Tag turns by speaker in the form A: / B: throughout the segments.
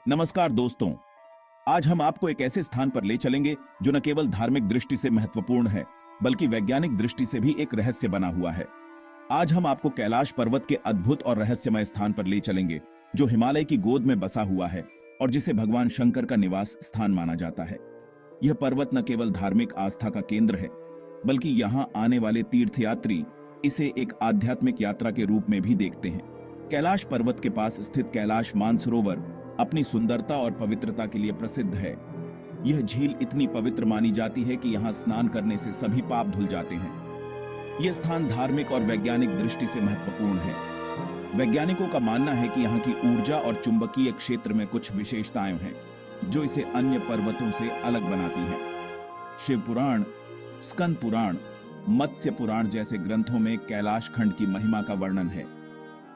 A: नमस्कार दोस्तों। आज हम आपको एक ऐसे स्थान पर ले चलेंगे जो न केवल धार्मिक दृष्टि से महत्वपूर्ण है बल्कि वैज्ञानिक दृष्टि से भी एक रहस्य बना हुआ है। आज हम आपको कैलाश पर्वत के अद्भुत और रहस्यमय स्थान पर ले चलेंगे जो हिमालय की गोद में बसा हुआ है और जिसे भगवान शंकर का निवास स्थान माना जाता है। यह पर्वत न केवल धार्मिक आस्था का केंद्र है बल्कि यहाँ आने वाले तीर्थयात्री इसे एक आध्यात्मिक यात्रा के रूप में भी देखते हैं। कैलाश पर्वत के पास स्थित कैलाश मानसरोवर अपनी सुंदरता और पवित्रता के लिए प्रसिद्ध है। यह झील इतनी पवित्र मानी जाती है कि यहाँ स्नान करने से सभी पाप धुल जाते हैं। यह स्थान धार्मिक और वैज्ञानिक दृष्टि से महत्वपूर्ण है। वैज्ञानिकों का मानना है कि यहाँ की ऊर्जा और चुंबकीय क्षेत्र में कुछ विशेषताएं हैं जो इसे अन्य पर्वतों से अलग बनाती हैं। शिव पुराण, स्कंद पुराण, मत्स्य पुराण जैसे ग्रंथों में कैलाश खंड की महिमा का वर्णन है।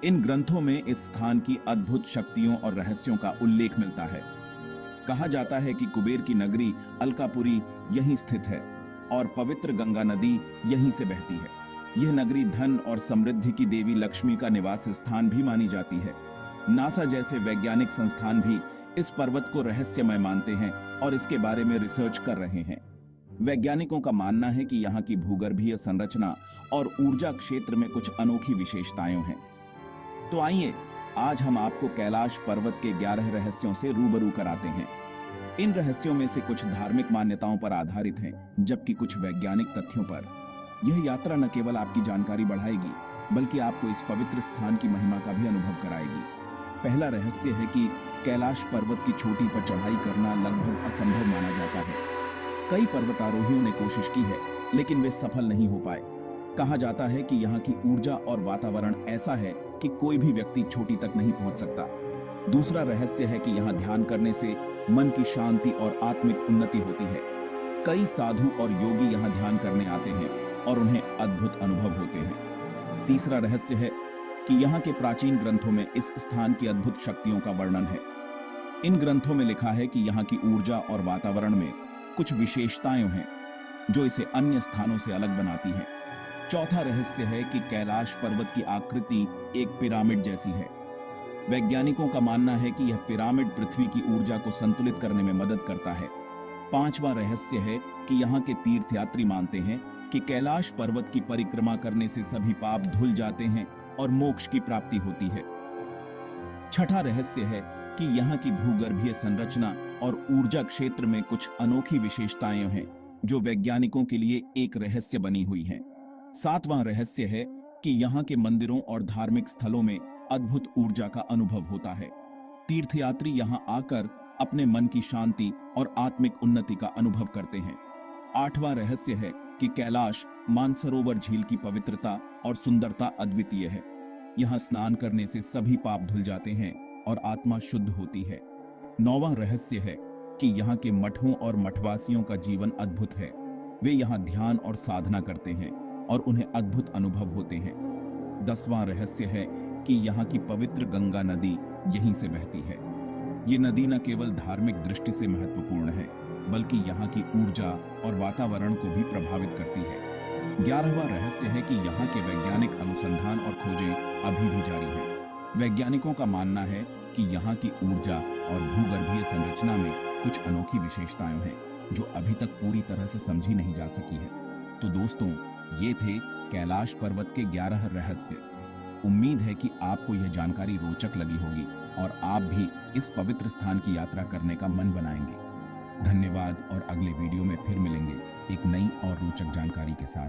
A: इन ग्रंथों में इस स्थान की अद्भुत शक्तियों और रहस्यों का उल्लेख मिलता है। कहा जाता है कि कुबेर की नगरी अलकापुरी यहीं स्थित है और पवित्र गंगा नदी यहीं से बहती है। यह नगरी धन और समृद्धि की देवी लक्ष्मी का निवास स्थान भी मानी जाती है। नासा जैसे वैज्ञानिक संस्थान भी इस पर्वत को रहस्यमय मानते हैं और इसके बारे में रिसर्च कर रहे हैं। वैज्ञानिकों का मानना है कि यहाँ की भूगर्भीय संरचना और ऊर्जा क्षेत्र में कुछ अनोखी विशेषताएं हैं। तो आइए आज हम आपको कैलाश पर्वत के 11 रहस्यों से रूबरू कराते हैं। इन रहस्यों में से कुछ धार्मिक मान्यताओं पर आधारित हैं, जबकि कुछ वैज्ञानिक तथ्यों पर। यह यात्रा न केवल आपकी जानकारी बढ़ाएगी बल्कि आपको इस पवित्र स्थान की महिमा का भी अनुभव कराएगी। पहला रहस्य है कि कैलाश पर्वत की चोटी पर चढ़ाई करना लगभग असंभव माना जाता है। कई पर्वतारोहियों ने कोशिश की है लेकिन वे सफल नहीं हो पाए। कहा जाता है कि यहाँ की ऊर्जा और वातावरण ऐसा है कि कोई भी व्यक्ति चोटी तक नहीं पहुंच सकता। दूसरा रहस्य है कि यहाँ ध्यान करने से मन की शांति और आत्मिक उन्नति होती है। कई साधु और योगी यहाँ ध्यान करने आते हैं और उन्हें अद्भुत अनुभव होते हैं। तीसरा रहस्य है कि यहाँ के प्राचीन ग्रंथों में इस स्थान की अद्भुत शक्तियों का वर्णन है। इन ग्रंथों में लिखा है कि यहाँ की ऊर्जा और वातावरण में कुछ विशेषताएं हैं जो इसे अन्य स्थानों से अलग बनाती हैं। चौथा रहस्य है कि कैलाश पर्वत की आकृति एक पिरामिड जैसी है। वैज्ञानिकों का मानना है कि यह पिरामिड पृथ्वी की ऊर्जा को संतुलित करने में मदद करता है। पांचवा रहस्य है कि यहाँ के तीर्थयात्री मानते हैं कि कैलाश पर्वत की परिक्रमा करने से सभी पाप धुल जाते हैं और मोक्ष की प्राप्ति होती है। छठा रहस्य है कि यहाँ की भूगर्भीय संरचना और ऊर्जा क्षेत्र में कुछ अनोखी विशेषताएं हैं जो वैज्ञानिकों के लिए एक रहस्य बनी हुई हैं। सातवां रहस्य है कि यहाँ के मंदिरों और धार्मिक स्थलों में अद्भुत ऊर्जा का अनुभव होता है। तीर्थयात्री यहाँ आकर अपने मन की शांति और आत्मिक उन्नति का अनुभव करते हैं। आठवां रहस्य है कि कैलाश मानसरोवर झील की पवित्रता और सुंदरता अद्वितीय है। यहाँ स्नान करने से सभी पाप धुल जाते हैं और आत्मा शुद्ध होती है। नौवां रहस्य है कि यहाँ के मठों और मठवासियों का जीवन अद्भुत है। वे यहाँ ध्यान और साधना करते हैं और उन्हें अद्भुत अनुभव होते हैं। 10वां रहस्य है कि यहाँ की पवित्र गंगा नदी यहीं से बहती है। ये नदी न केवल धार्मिक दृष्टि से महत्वपूर्ण है बल्कि यहाँ की ऊर्जा और वातावरण को भी प्रभावित करती है। 11वां रहस्य है कि यहाँ के वैज्ञानिक अनुसंधान और खोजें अभी भी जारी हैं। वैज्ञानिकों का मानना है कि यहाँ की ऊर्जा और भूगर्भीय संरचना में कुछ अनोखी विशेषताएं हैं जो अभी तक पूरी तरह से समझी नहीं जा सकी है। तो दोस्तों, ये थे कैलाश पर्वत के 11 रहस्य। उम्मीद है कि आपको यह जानकारी रोचक लगी होगी और आप भी इस पवित्र स्थान की यात्रा करने का मन बनाएंगे। धन्यवाद और अगले वीडियो में फिर मिलेंगे एक नई और रोचक जानकारी के साथ।